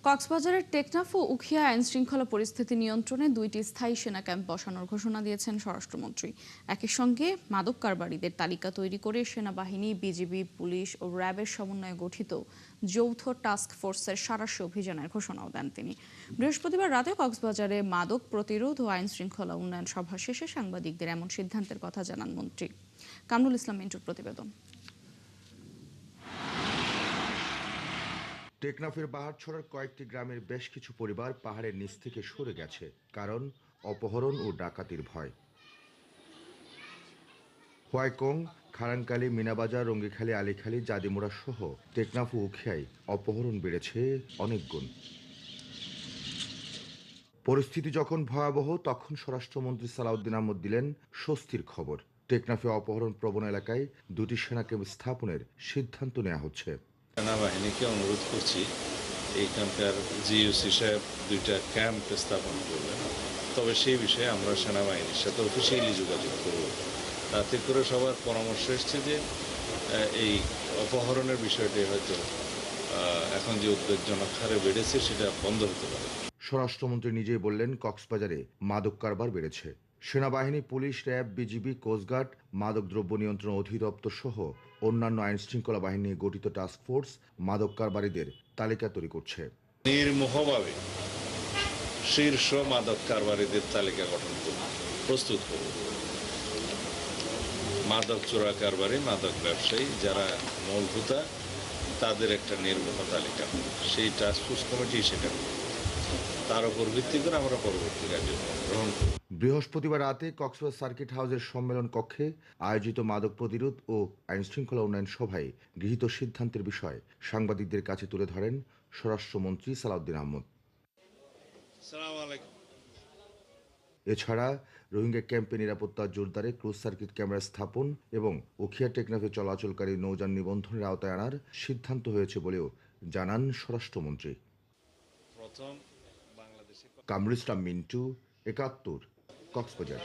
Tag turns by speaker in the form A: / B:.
A: কক্সবাজারের টেকনাফ ও উখিয়া আইনশৃঙ্খলা পরিস্থিতি নিয়ন্ত্রণে 2টি স্থায়ী সেনা ক্যাম্প বসানোর ঘোষণা দিয়েছেন স্বরাষ্ট্রমন্ত্রী। একই সঙ্গে মাদক কারবারিদের তালিকা তৈরি করে সেনাবাহিনী, বিজিবি, পুলিশ ও র্যাবের সমন্বয়ে গঠিত যৌথ টাস্ক ফোর্সের সাঁড়াশি অভিযানের ঘোষণাও দেন তিনি। বৃহস্পতিবার রাতে কক্সবাজারে মাদক প্রতিরোধ ও আইনশৃঙ্খলা উন্নয়ন সভা শেষে সাংবাদিকদের এমন সিদ্ধান্তের কথা জানান মন্ত্রী। কামরুল ইসলাম মিন্টুর প্রতিবেদন।
B: টেকনাফের পাহাড়ছড়ার কয়েকটি গ্রামের বেশ কিছু পরিবার পাহাড়ের নিচ থেকে সরে গেছে, কারণ অপহরণ ও ডাকাতির ভয়। হোয়াইকং, খারাঙ্কালী, মিনাবাজার, রঙ্গিখালী, আলীখালী, জাদিমোড়া সহ টেকনাফ ও উখিয়ায় অপহরণ বেড়েছে অনেক গুণ। পরিস্থিতি যখন ভয়াবহ, তখন স্বরাষ্ট্রমন্ত্রী সালাউদ্দিন আহমদ দিলেন স্বস্তির খবর। টেকনাফে অপহরণ প্রবণ এলাকায় 2টি সেনা ক্যাম্প স্থাপনের সিদ্ধান্ত নেওয়া হচ্ছে।
C: সেনাবাহিনীকে অনুরোধ করছি এই ক্যাম্পের জিওসি সাহেব 2টা ক্যাম্প স্থাপন করবেন, তবে সেই বিষয়ে আমরা সেনাবাহিনীর সাথে অফিসিয়ালি যোগাযোগ করব। তাতে করে সবার পরামর্শ এসছে যে এই অপহরণের বিষয়টি হয়তো এখন যে উদ্বেগজনক হারে বেড়েছে সেটা বন্ধ হতে পারে।
B: স্বরাষ্ট্রমন্ত্রী নিজেই বললেন, কক্সবাজারে মাদক কারবার বেড়েছে। সেনাবাহিনী, পুলিশ, র্যাব, বিজিবি, কোস্টগার্ড, মাদক দ্রব্য নিয়ন্ত্রণ অধিদপ্তর সহ অন্যান্য আইনশৃঙ্খলা বাহিনী নিয়ে গঠিত টাস্ক ফোর্স মাদক কারবারিদের তালিকা তৈরি করছে।
C: নির্মোহভাবে শীর্ষ মাদক কারবারিদের তালিকা গঠন করব, প্রস্তুত করব। মাদক চোরা কারবারি, মাদক ব্যবসায়ী যারা মূলভূতা, তাদের একটা নির্মোহ তালিকা, সেই টাস্ক ফোর্স কমিটি সেটা তার উপর ভিত্তি করে আমরা পরবর্তী কার্যক্রম গ্রহণ করব।
B: বৃহস্পতিবার রাতে কক্সবাজার সার্কিট হাউসের সম্মেলন কক্ষে আয়োজিত মাদক প্রতিরোধ ও আইনশৃঙ্খলা উন্নয়ন সভায় গৃহীত সিদ্ধান্তের বিষয় সাংবাদিকদের কাছে তুলে ধরেন স্বরাষ্ট্রমন্ত্রী সালাউদ্দিন আহমদ। এছাড়া রোহিঙ্গা ক্যাম্পে নিরাপত্তা জোরদারে ক্লোজ সার্কিট ক্যামেরা স্থাপন এবং উখিয়া টেকনাফে চলাচলকারী নৌযান নিবন্ধনের আওতায় আনার সিদ্ধান্ত হয়েছে বলেও জানান স্বরাষ্ট্রমন্ত্রী। কামরুল ইসলাম মিন্টু, ৭১, কক্সবাজার।